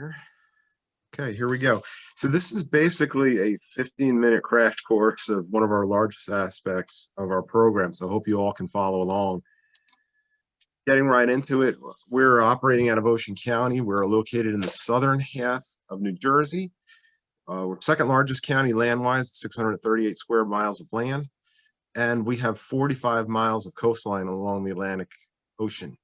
Here. Okay, here we go. So this is basically a 15-minute crash course of one of our largest aspects of our program. So I hope you all can follow along. Getting right into it, we're operating out of Ocean County. We're located in the southern half of New Jersey. We're second largest county land-wise, 638 square miles of land. And we have 45 miles of coastline along the Atlantic Ocean.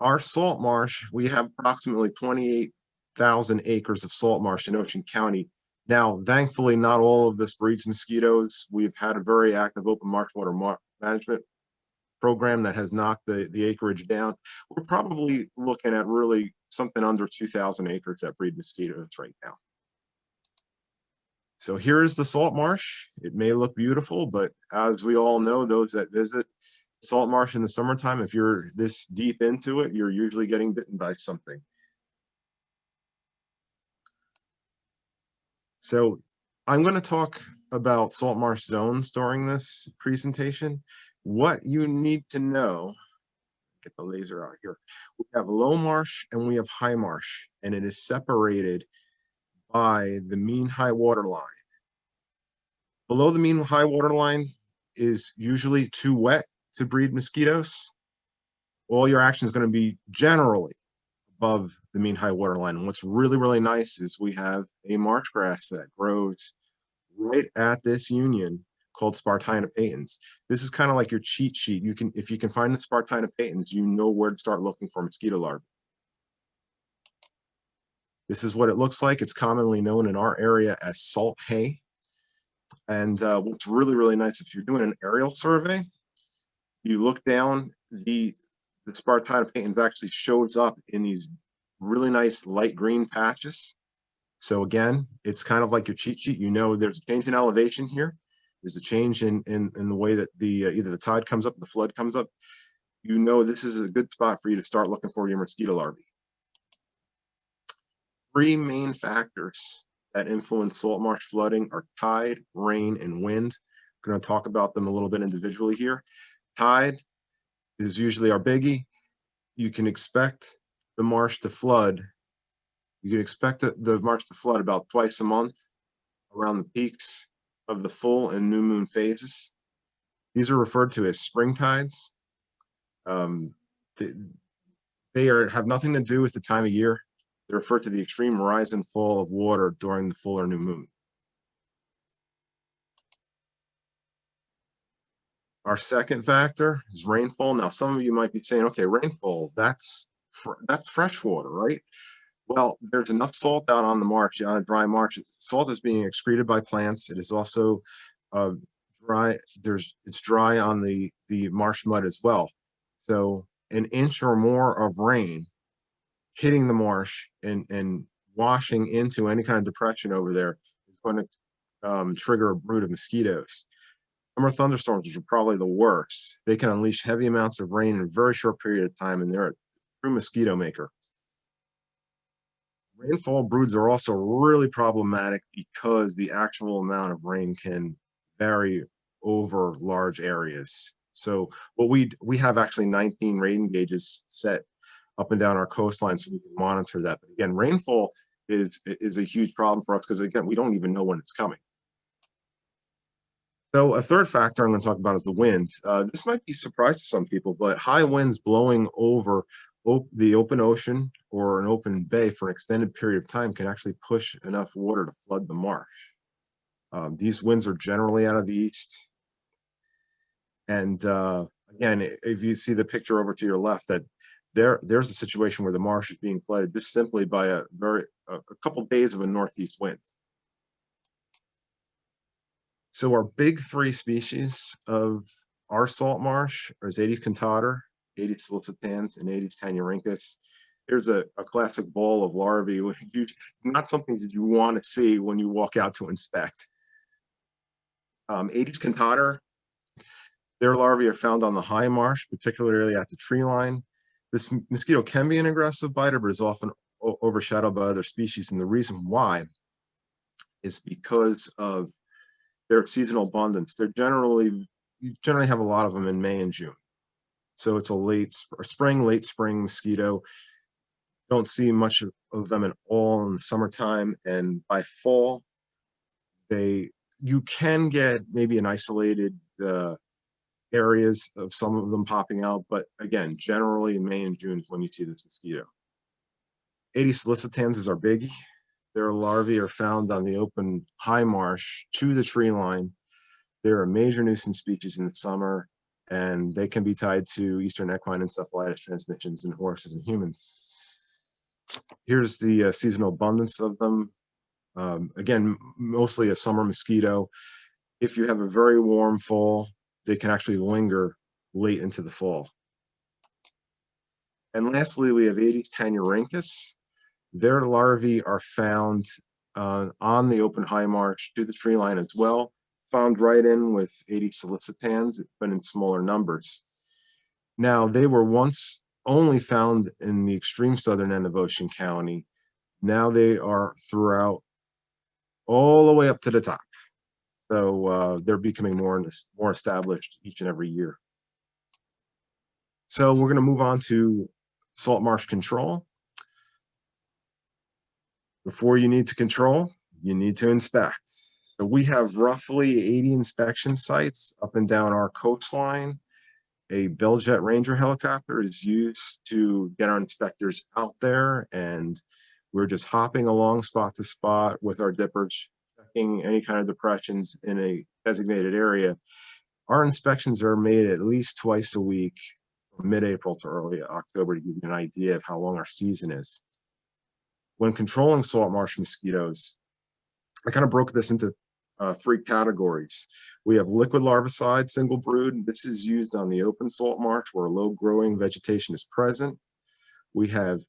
Our salt marsh, we have approximately 28,000 acres of salt marsh in Ocean County. Now, thankfully, not all of this breeds mosquitoes. We've had a very active open marsh water management program that has knocked the acreage down. We're probably looking at really something under 2,000 acres that breed mosquitoes right now. So here is the salt marsh. It may look beautiful, but as we all know, those that visit salt marsh in the summertime, if you're this deep into it, you're usually getting bitten by something. So I'm going to talk about salt marsh zones during this presentation. What you need to know, get the laser out here. We have low marsh and we have high marsh, and it is separated by the mean high water line. Below the mean high water line is usually too wet to breed mosquitoes. All your action is going to be generally above the mean high water line. And what's really, really nice is we have a marsh grass that grows right at this union called Spartina patens. This is kind of like your cheat sheet. You can, if you can find the Spartina patens, you know where to start looking for mosquito larvae. This is what it looks like. It's commonly known in our area as salt hay. And what's really, really nice, if you're doing an aerial survey, you look down, the Spartina patens actually shows up in these really nice light green patches. So again, it's kind of like your cheat sheet. You know there's a change in elevation here. There's a change in the way that the either the tide comes up, the flood comes up. You know this is a good spot for you to start looking for your mosquito larvae. Three main factors that influence salt marsh flooding are tide, rain, and wind. I'm going to talk about them a little bit individually here. Tide is usually our biggie. You can expect the marsh to flood. You can expect the marsh to flood about twice a month around the peaks of the full and new moon phases. These are referred to as spring tides. They have nothing to do with the time of year. They refer to the extreme rise and fall of water during the full or new moon. Our second factor is rainfall. Now, some of you might be saying, okay, rainfall, that's fresh water, right? Well, there's enough salt out on the marsh, on a dry marsh. Salt is being excreted by plants. It is also dry. It's dry on the marsh mud as well. So an inch or more of rain hitting the marsh and washing into any kind of depression over there is going to trigger a brood of mosquitoes. Summer thunderstorms, which are probably the worst, they can unleash heavy amounts of rain in a very short period of time, and they're a true mosquito maker. Rainfall broods are also really problematic because the actual amount of rain can vary over large areas. So what we have actually 19 rain gauges set up and down our coastline so we can monitor that. But again, rainfall is a huge problem for us because again, we don't even know when it's coming. So a third factor I'm going to talk about is the winds. This might be a surprise to some people, but high winds blowing over the open ocean or an open bay for an extended period of time can actually push enough water to flood the marsh. These winds are generally out of the east. And again, if you see the picture over to your left, that there's a situation where the marsh is being flooded just simply by a couple days of a northeast wind. So our big three species of our salt marsh is Aedes cantata, Aedes sollicitans, and Aedes tanurhynchus. Here's a classic ball of larvae, not something that you want to see when you walk out to inspect. Aedes cantata, their larvae are found on the high marsh, particularly at the tree line. This mosquito can be an aggressive biter, but is often overshadowed by other species. And the reason why is because of their seasonal abundance. You generally have a lot of them in May and June. So it's a late spring mosquito. Don't see much of them at all in the summertime, and by fall, you can get maybe an isolated areas of some of them popping out, but again, generally in May and June is when you see this mosquito. Aedes sollicitans is our biggie. Their larvae are found on the open high marsh to the tree line. They're a major nuisance species in the summer, and they can be tied to eastern equine encephalitis transmissions in horses and humans. Here's the seasonal abundance of them. Again, mostly a summer mosquito. If you have a very warm fall, they can actually linger late into the fall. And lastly, we have Aedes tannurhynchus. Their larvae are found on the open high marsh to the tree line as well, found right in with Aedes sollicitans, but in smaller numbers. Now, they were once only found in the extreme southern end of Ocean County. Now they are throughout all the way up to the top. So they're becoming more established each and every year. So we're going to move on to salt marsh control. Before you need to control, you need to inspect. So we have roughly 80 inspection sites up and down our coastline. A Bell Jet Ranger helicopter is used to get our inspectors out there, and we're just hopping along spot to spot with our dippers, checking any kind of depressions in a designated area. Our inspections are made at least twice a week from mid-April to early October to give you an idea of how long our season is. When controlling salt marsh mosquitoes, I kind of broke this into three categories. We have liquid larvicide single brood. This is used on the open salt marsh where low growing vegetation is present. We have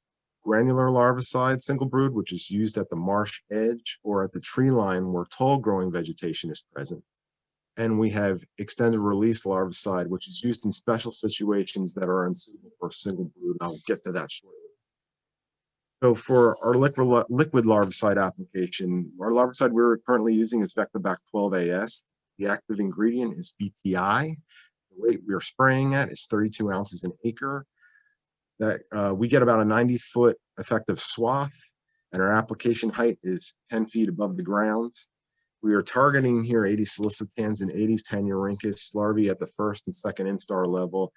granular larvicide single brood, which is used at the marsh edge or at the tree line where tall growing vegetation is present. And we have extended release larvicide, which is used in special situations that are unsuitable for a single brood. I'll get to that shortly. So for our liquid larvicide application, our larvicide we're currently using is Vectobac 12AS. The active ingredient is BTI. The rate we are spraying at is 32 ounces an acre. That we get about a 90-foot effective swath, and our application height is 10 feet above the ground. We are targeting here Aedes sollicitans and Aedes tannurhynchus larvae at the first and second instar level.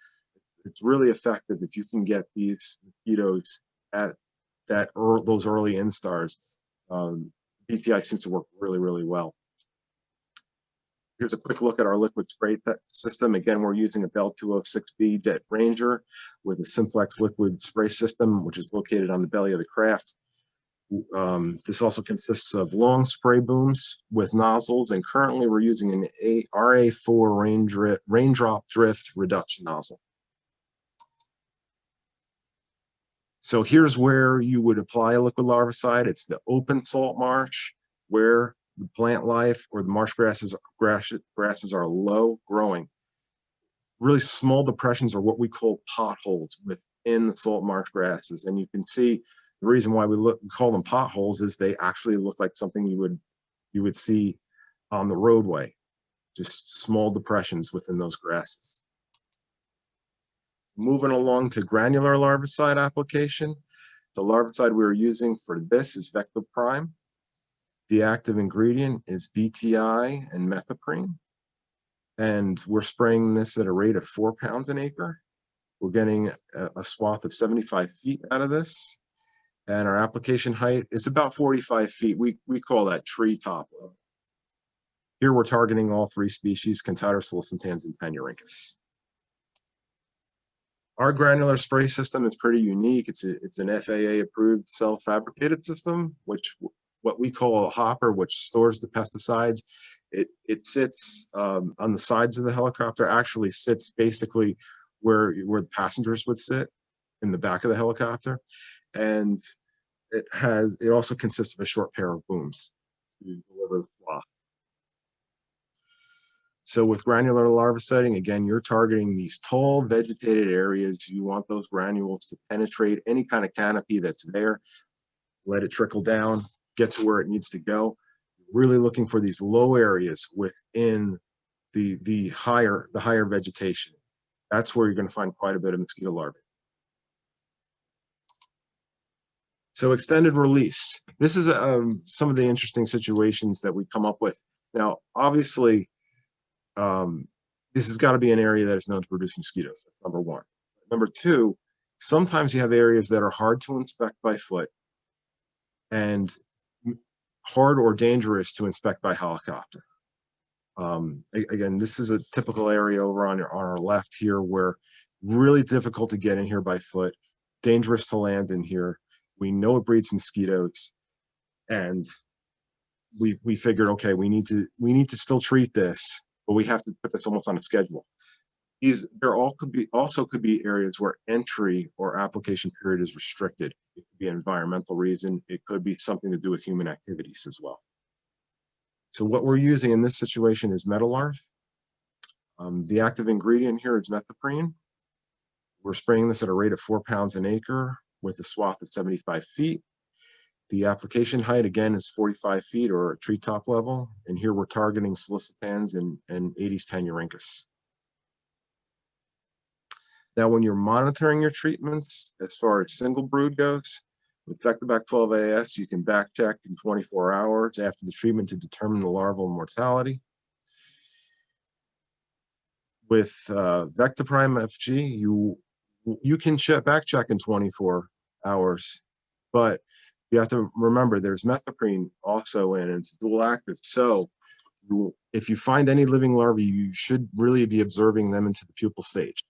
It's really effective if you can get these mosquitoes at those early instars. BTI seems to work really, really well. Here's a quick look at our liquid spray system. Again, we're using a Bell 206B Jet Ranger with a simplex liquid spray system, which is located on the belly of the craft. This also consists of long spray booms with nozzles, and currently we're using an RA4 raindrop drift reduction nozzle. So here's where you would apply a liquid larvicide. It's the open salt marsh where the plant life or the marsh grasses are low growing. Really small depressions are what we call potholes within the salt marsh grasses. And you can see the reason why we call them potholes is they actually look like something you would see on the roadway, just small depressions within those grasses. Moving along to granular larvicide application. The larvicide we're using for this is Vectoprime. The active ingredient is BTI and methoprene. And we're spraying this at a rate of 4 pounds an acre. We're getting a swath of 75 feet out of this. And our application height is about 45 feet. We call that tree top level. Here we're targeting all three species, Cantata sollicitans and tannurhynchus. Our granular spray system is pretty unique. It's an FAA-approved self-fabricated system, which what we call a hopper, which stores the pesticides. It sits on the sides of the helicopter, actually sits basically where the passengers would sit in the back of the helicopter. And it also consists of a short pair of booms to deliver the flock. So with granular larviciding, again, you're targeting these tall vegetated areas. You want those granules to penetrate any kind of canopy that's there, let it trickle down, get to where it needs to go. Really looking for these low areas within the higher vegetation. That's where you're going to find quite a bit of mosquito larvae. So extended release. This is some of the interesting situations that we come up with. Now, obviously, this has got to be an area that is known to produce mosquitoes. That's number one. Number two, sometimes you have areas that are hard to inspect by foot and hard or dangerous to inspect by helicopter. Again, this is a typical area over on our left here where really difficult to get in here by foot, dangerous to land in here. We know it breeds mosquitoes, and we figured, okay, we need to still treat this, but we have to put this almost on a schedule. There also could be areas where entry or application period is restricted. It could be an environmental reason. It could be something to do with human activities as well. So what we're using in this situation is Metalarv. The active ingredient here is methoprene. We're spraying this at a rate of 4 pounds an acre with a swath of 75 feet. The application height, again, is 45 feet or treetop level. And here we're targeting solicitans and Aedes tannuricus. Now, when you're monitoring your treatments, as far as single brood goes, with Vectobac 12AS, you can back check in 24 hours after the treatment to determine the larval mortality. With Vectoprime FG, you can back check in 24 hours, but you have to remember there's methoprene also in, and it's dual active. So if you find any living larvae, you should really be observing them into the pupal stage.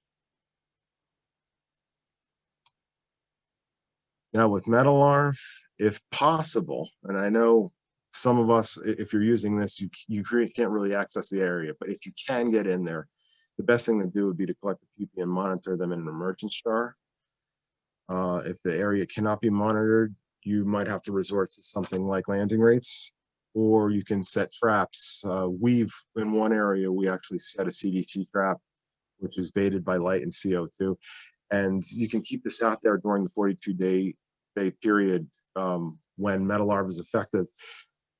Now with Metalarv, if possible, and I know some of us, if you're using this, you can't really access the area, but if you can get in there, the best thing to do would be to collect the pupae and monitor them in an emergence jar. If the area cannot be monitored, you might have to resort to something like landing rates, or you can set traps. In one area, we actually set a CDT trap, which is baited by light and CO2. And you can keep this out there during the 42-day period when Metalarv is effective.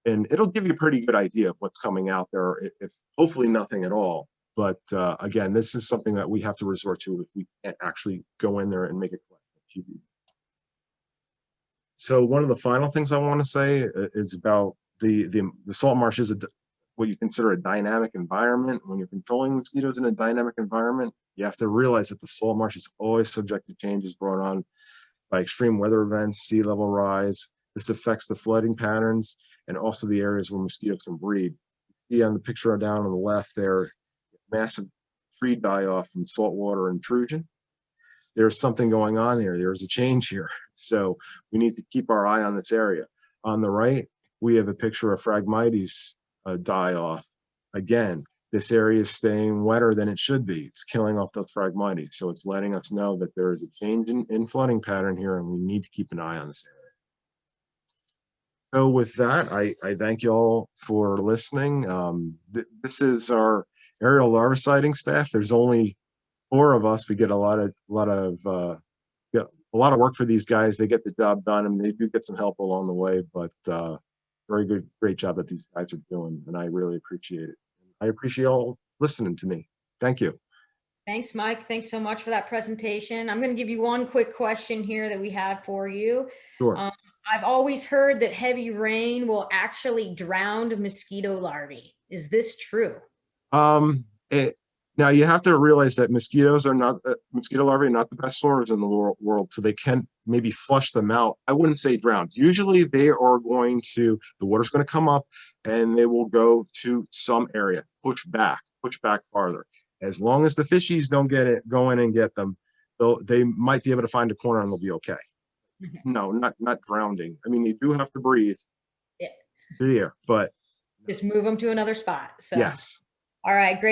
And it'll give you a pretty good idea of what's coming out there, if hopefully nothing at all. But again, this is something that we have to resort to if we can't actually go in there and make a collection. So one of the final things I want to say is about the salt marsh is what you consider a dynamic environment. When you're controlling mosquitoes in a dynamic environment, you have to realize that the salt marsh is always subject to changes brought on by extreme weather events, sea level rise. This affects the flooding patterns and also the areas where mosquitoes can breed. You see on the picture down on the left there, massive tree die-off from saltwater intrusion. There's something going on here. There's a change here. So we need to keep our eye on this area. On the right, we have a picture of Phragmites die-off. Again, this area is staying wetter than it should be. It's killing off those Phragmites. So it's letting us know that there is a change in flooding pattern here, and we need to keep an eye on this area. So with that, I thank you all for listening. This is our aerial larviciding staff. There's only 4 of us. We get a lot of work for these guys. They get the job done, and they do get some help along the way. But great job that these guys are doing, and I really appreciate it. I appreciate all listening to me. Thank you. Thanks, Mike. Thanks so much for that presentation. I'm going to give you one quick question here that we have for you. Sure. I've always heard that heavy rain will actually drown mosquito larvae. Is this true? Now you have to realize that mosquito larvae are not the best swimmers in the world, so they can maybe flush them out. I wouldn't say drown. Usually the water's going to come up and they will go to some area, push back farther. As long as the fishies don't go in and get them, they might be able to find a corner and they'll be okay. No, not drowning. I mean, you do have to breathe. Yeah. There, but just move them to another spot. So. Yes. All right, great.